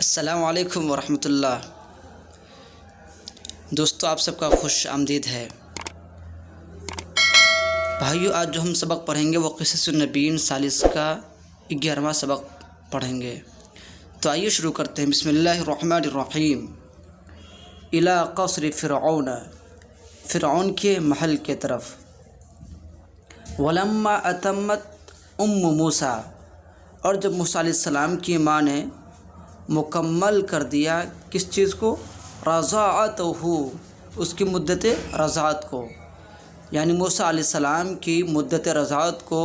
السلام علیکم ورحمۃ اللہ۔ دوستو، آپ سب کا خوش آمدید ہے۔ بھائیو، آج جو ہم سبق پڑھیں گے وہ قصص النبیین ثالث کا 11واں سبق پڑھیں گے۔ تو آئیے شروع کرتے ہیں۔ بسم اللہ الرحمن الرحیم۔ الی قصر فرعون، فرعون کے محل کے طرف۔ ولما اتمت موسیٰ، اور جب موسیٰ علیہ السلام کی ماں نے مکمل کر دیا کس چیز کو؟ رضاعتہ، اس کی مدت رضاعت کو، یعنی موسیٰ علیہ السلام کی مدت رضاعت کو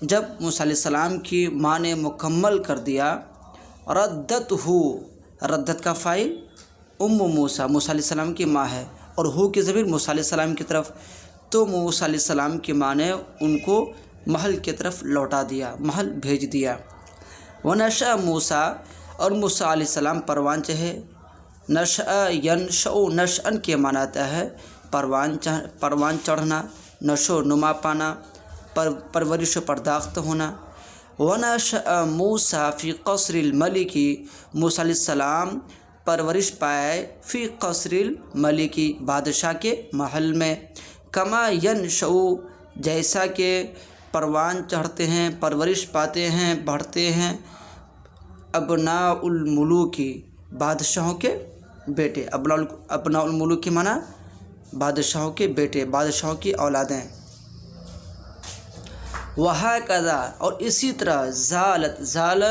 جب موسیٰ علیہ السلام کی ماں نے مکمل کر دیا، ردت کا فاعل موسیٰ، موسیٰ علیہ السلام کی ماں ہے، اور ہو کی ضمیر موسیٰ علیہ السلام کی طرف، تو موسیٰ علیہ السلام کی ماں نے ان کو محل کی طرف لوٹا دیا، محل بھیج دیا۔ ونشأ موسیٰ، اور موسیٰ علیہ السلام پروان چڑھے۔ نشأ ینشأ، نشأن کے معنی آتا ہے پروان چڑھنا، نشو نما پانا، پرورش و پرداخت ہونا۔ ونشأ موسیٰ فی قصر الملک، موسیٰ علیہ السلام پرورش پائے فی قصر الملک، بادشاہ کے محل میں۔ کما ینشأ، جیسا کہ پروان چڑھتے ہیں، پرورش پاتے ہیں، بڑھتے ہیں، ابناء الملوک، بادشاہوں کے بیٹے۔ ابناء الملوک کے معنی بادشاہوں کے بیٹے، بادشاہوں کی اولادیں۔ وہکذا، اور اسی طرح زالت، زال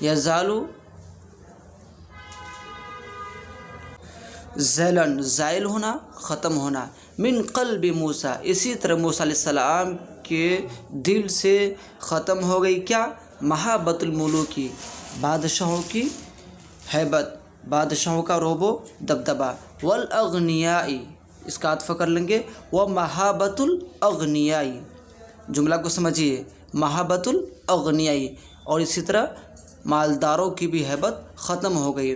یزال زیلن، زائل ہونا، ختم ہونا، من قلب موسیٰ، اسی طرح موسیٰ علیہ السلام کے دل سے ختم ہو گئی کیا؟ محبت الملوکی، بادشاہوں کی ہیبت، بادشاہوں کا روب و دبدبہ۔ والاغنیاء، اس کا عطف کر لیں گے، ومحبت الاغنیاء، جملہ کو سمجھیے، محبت الاغنیاء، اور اسی طرح مالداروں کی بھی ہیبت ختم ہو گئی۔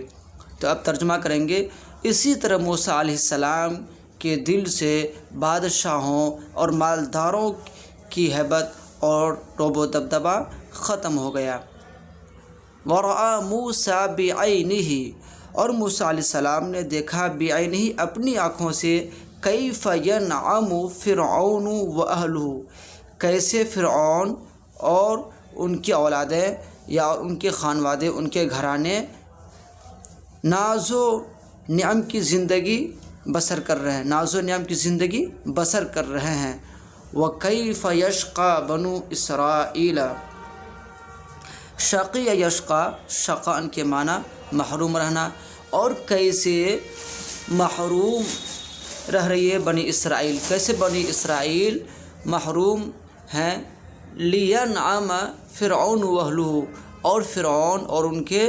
تو اب ترجمہ کریں گے، اسی طرح موسیٰ علیہ السلام کے دل سے بادشاہوں اور مالداروں کی ہیبت اور روب و دبدبہ ختم ہو گیا۔ ورأى موسیٰ بعینہ، اور موسیٰ علیہ السلام نے دیکھا بعینہ، اپنی آنکھوں سے، کیف ینعم فرعون واہلہ، کیسے فرعون اور ان کی اولادیں یا ان کے خانوادے، ان کے گھرانے ناز و نعم کی زندگی بسر کر رہے ہیں، ناز و نعم کی زندگی بسر کر رہے ہیں۔ وکیف یشقی بنو اسرائیل، شقی یشقی، شقاء کے معنی محروم رہنا، اور کیسے محروم رہ رہی ہے بنی اسرائیل، کیسے بنی اسرائیل محروم ہیں۔ لینعم فرعون واہلہ، اور فرعون اور ان کے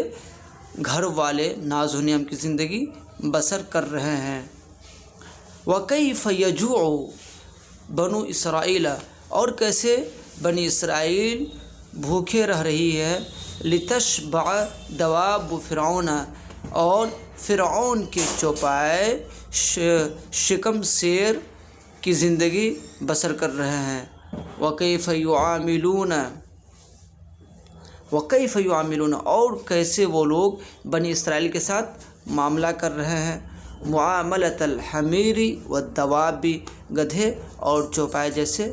گھر والے ناز و نعم کی زندگی بسر کر رہے ہیں۔ وکیف یجوع بنو اسرائیل، اور کیسے بنی اسرائیل بھوکے رہ رہی ہے۔ لتشبع دواب فرعون، اور فرعون کے چوپائے شکم سیر کی زندگی بسر کر رہے ہیں۔ وکیف یعاملون، وکیف یعاملون، اور کیسے وہ لوگ بنی اسرائیل کے ساتھ معاملہ کر رہے ہیں۔ معاملۃ الحمیر والدواب، گدھے اور چوپائے جیسے،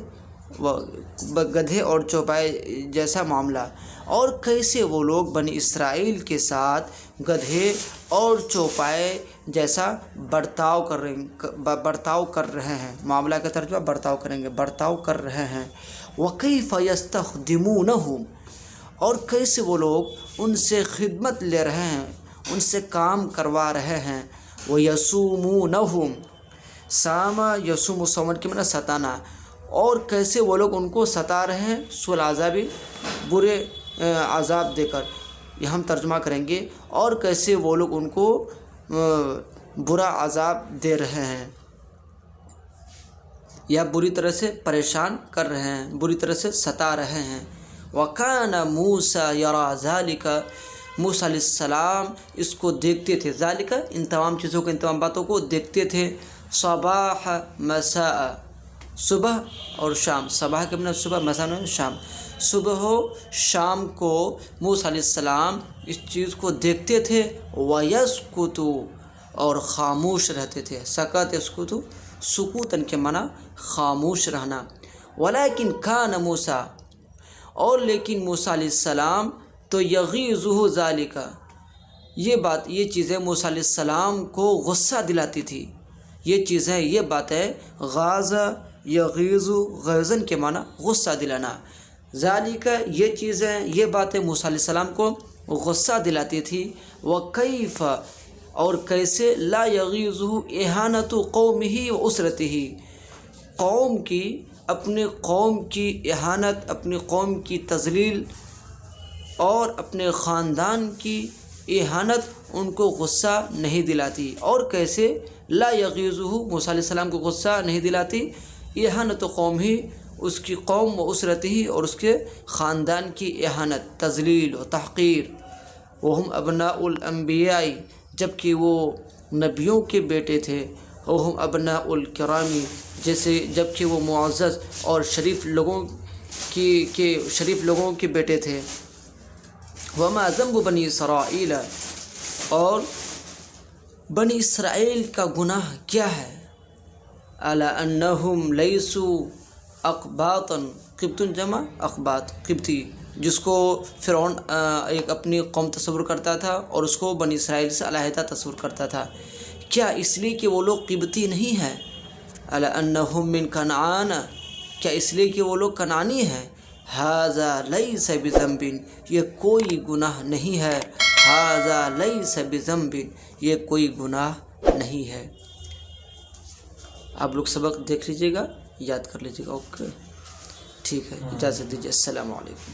گدھے اور چوپائے جیسا معاملہ، اور کیسے وہ لوگ بنی اسرائیل کے ساتھ گدھے اور چوپائے جیسا برتاؤ کر رہے ہیں۔ معاملہ کا ترجمہ برتاؤ کریں گے، برتاؤ کر رہے ہیں۔ وکیف یستخدمونہم، اور کیسے وہ لوگ ان سے خدمت لے رہے ہیں، ان سے کام کروا رہے ہیں۔ ویصومونہم، سام یصوم، صومن کے معنی ستانا، اور کیسے وہ لوگ ان کو ستا رہے ہیں، سوء العذاب، برے عذاب دے کر۔ یہ ہم ترجمہ کریں گے، اور کیسے وہ لوگ ان کو برا عذاب دے رہے ہیں یا بری طرح سے پریشان کر رہے ہیں، بری طرح سے ستا رہے ہیں۔ وکان موسیٰ یری ذلک، موسیٰ علیہ السلام اس کو دیکھتے تھے، ذالک، ان تمام چیزوں کو، ان تمام باتوں کو دیکھتے تھے، صباح مساء، صبح اور شام، صبح کے معنی صبح، مساء شام، صبح و شام کو موسیٰ علیہ السلام اس چیز کو دیکھتے تھے، وَيَسْكُتُ اور خاموش رہتے تھے۔ سکت یسکت سکوتاً کے معنی خاموش رہنا۔ ولیکن کان موسیٰ اور لیکن موسیٰ علیہ السلام تو یغیظہ ذالک، یہ چیزیں موسیٰ علیہ السلام کو غصہ دلاتی تھی۔ یہ چیزیں، یہ باتیں غاظ یغیظ غیظاً کے معنی غصہ دلانا، ذالک یہ چیزیں، یہ باتیں موسیٰ علیہ السلام کو غصہ دلاتی تھی۔ وکیف اور کیسے، لا یغیظہ اہانت قومہ و اسرتہ، قوم کی، اپنے قوم کی اہانت، اپنے قوم کی تذلیل اور اپنے خاندان کی اہانت ان کو غصہ نہیں دلاتی۔ اور کیسے، لا یغیظہ موسیٰ علیہ السلام کو غصہ نہیں دلاتی، اہانت قوم ہی، اس کی قوم و اسرت ہی اور اس کے خاندان کی اہانت، تذلیل و تحقیر۔ وہم ابناء الانبیاء جبکہ وہ نبیوں کے بیٹے تھے، وہم ابناء الکرامی جبکہ وہ معزز اور شریف لوگوں کے بیٹے تھے۔ وما ذنب بنی اسرائیل اور بنی اسرائیل کا گناہ کیا ہے؟ الا انہم لیسوا اقباطا، قبط جمع اقباط، قبطی، جس کو فرعون ایک اپنی قوم تصور کرتا تھا اور اس کو بنی اسرائیل سے علیحدہ تصور کرتا تھا۔ کیا اس لیے کہ وہ لوگ قبطی نہیں ہیں؟ الا انہم من کنعان، کیا اس لیے کہ وہ لوگ کنعانی ہیں؟ ھذا لیس بذنب، یہ کوئی گناہ نہیں ہے۔ ھذا لیس بذنب، یہ کوئی گناہ نہیں ہے۔ آپ لوگ سبق دیکھ لیجیے گا، یاد کر لیجیے گا۔ اوکے ٹھیک ہے، اجازت دیجیے، السلام علیکم۔